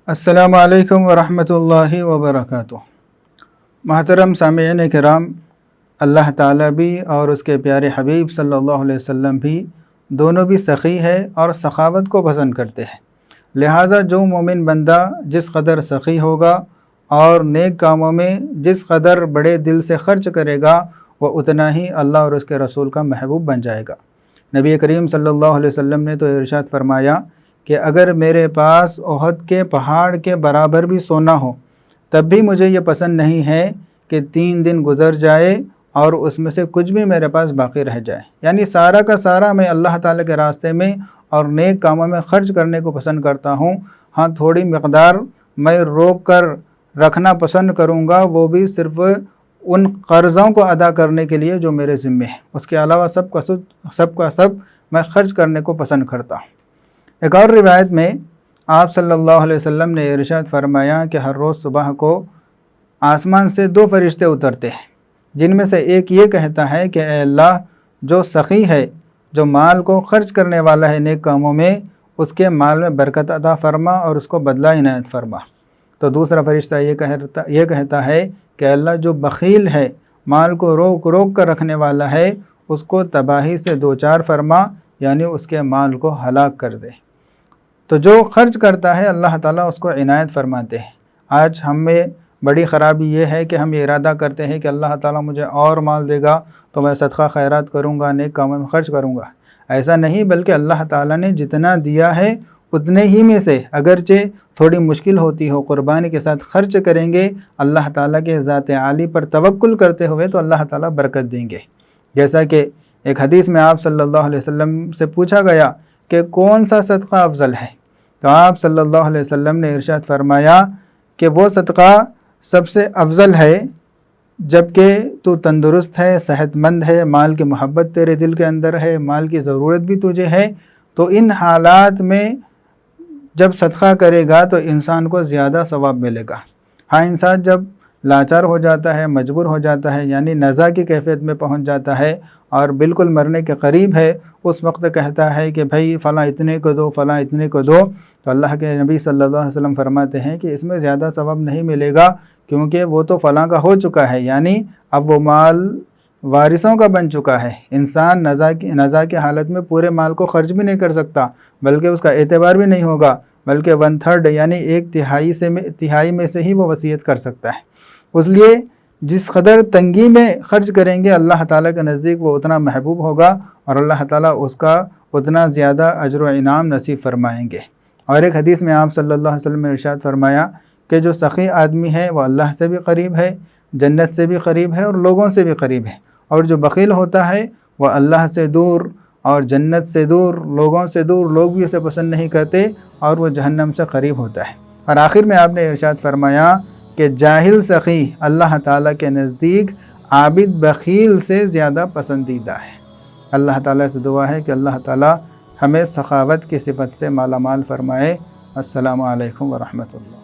السلام علیکم ورحمۃ اللہ وبرکاتہ۔ محترم سامعین کرام، اللہ تعالیٰ بھی اور اس کے پیارے حبیب صلی اللہ علیہ وسلم بھی دونوں بھی سخی ہے اور سخاوت کو پسند کرتے ہیں۔ لہٰذا جو مومن بندہ جس قدر سخی ہوگا اور نیک کاموں میں جس قدر بڑے دل سے خرچ کرے گا، وہ اتنا ہی اللہ اور اس کے رسول کا محبوب بن جائے گا۔ نبی کریم صلی اللہ علیہ وسلم نے تو ارشاد فرمایا کہ اگر میرے پاس احد کے پہاڑ کے برابر بھی سونا ہو تب بھی مجھے یہ پسند نہیں ہے کہ 3 دن گزر جائے اور اس میں سے کچھ بھی میرے پاس باقی رہ جائے، یعنی سارا کا سارا میں اللہ تعالیٰ کے راستے میں اور نیک کاموں میں خرچ کرنے کو پسند کرتا ہوں۔ ہاں، تھوڑی مقدار میں روک کر رکھنا پسند کروں گا، وہ بھی صرف ان قرضوں کو ادا کرنے کے لیے جو میرے ذمے ہے، اس کے علاوہ سب کا سب میں خرچ کرنے کو پسند کرتا ہوں۔ ایک اور روایت میں آپ صلی اللہ علیہ وسلم نے ارشاد فرمایا کہ ہر روز صبح کو آسمان سے 2 فرشتے اترتے ہیں، جن میں سے ایک یہ کہتا ہے کہ اے اللہ، جو سخی ہے، جو مال کو خرچ کرنے والا ہے نیک کاموں میں، اس کے مال میں برکت عطا فرما اور اس کو بدلہ عنایت فرما۔ تو دوسرا فرشتہ یہ کہتا ہے کہ اللہ، جو بخیل ہے، مال کو روک کر رکھنے والا ہے، اس کو تباہی سے دوچار فرما، یعنی اس کے مال کو ہلاک کر دے۔ تو جو خرچ کرتا ہے اللہ تعالیٰ اس کو عنایت فرماتے ہیں۔ آج ہم میں بڑی خرابی یہ ہے کہ ہم یہ ارادہ کرتے ہیں کہ اللہ تعالیٰ مجھے اور مال دے گا تو میں صدقہ خیرات کروں گا، نیک کاموں میں خرچ کروں گا۔ ایسا نہیں، بلکہ اللہ تعالیٰ نے جتنا دیا ہے اتنے ہی میں سے اگرچہ تھوڑی مشکل ہوتی ہو، قربانی کے ساتھ خرچ کریں گے، اللہ تعالیٰ کے ذات عالی پر توکل کرتے ہوئے، تو اللہ تعالیٰ برکت دیں گے۔ جیسا کہ ایک حدیث میں آپ صلی اللہ علیہ وسلم سے پوچھا گیا کہ کون سا صدقہ افضل ہے، تو آپ صلی اللہ علیہ وسلم نے ارشاد فرمایا کہ وہ صدقہ سب سے افضل ہے جب کہ تو تندرست ہے، صحت مند ہے، مال کی محبت تیرے دل کے اندر ہے، مال کی ضرورت بھی تجھے ہے، تو ان حالات میں جب صدقہ کرے گا تو انسان کو زیادہ ثواب ملے گا۔ ہاں، انسان جب لاچار ہو جاتا ہے، مجبور ہو جاتا ہے، یعنی نزا کی کیفیت میں پہنچ جاتا ہے اور بالکل مرنے کے قریب ہے، اس وقت کہتا ہے کہ بھائی فلاں اتنے کو دو، فلاں اتنے کو دو، تو اللہ کے نبی صلی اللہ علیہ وسلم فرماتے ہیں کہ اس میں زیادہ ثواب نہیں ملے گا، کیونکہ وہ تو فلاں کا ہو چکا ہے، یعنی اب وہ مال وارثوں کا بن چکا ہے۔ انسان نزا کی حالت میں پورے مال کو خرچ بھی نہیں کر سکتا، بلکہ اس کا اعتبار بھی نہیں ہوگا، بلکہ 1/3 یعنی 1/3 میں سے ہی وہ وصیت کر سکتا ہے۔ اس لیے جس قدر تنگی میں خرچ کریں گے اللہ تعالیٰ کے نزدیک وہ اتنا محبوب ہوگا اور اللہ تعالیٰ اس کا اتنا زیادہ اجر و انعام نصیب فرمائیں گے۔ اور ایک حدیث میں آپ صلی اللہ علیہ وسلم نے ارشاد فرمایا کہ جو سخی آدمی ہے وہ اللہ سے بھی قریب ہے، جنت سے بھی قریب ہے اور لوگوں سے بھی قریب ہے، اور جو بخیل ہوتا ہے وہ اللہ سے دور اور جنت سے دور، لوگوں سے دور، لوگ بھی اسے پسند نہیں کرتے، اور وہ جہنم سے قریب ہوتا ہے۔ اور آخر میں آپ نے ارشاد فرمایا کہ جاہل سخی اللہ تعالیٰ کے نزدیک عابد بخیل سے زیادہ پسندیدہ ہے۔ اللہ تعالیٰ سے دعا ہے کہ اللہ تعالیٰ ہمیں سخاوت کی صفت سے مالا مال فرمائے۔ السلام علیکم ورحمۃ اللہ۔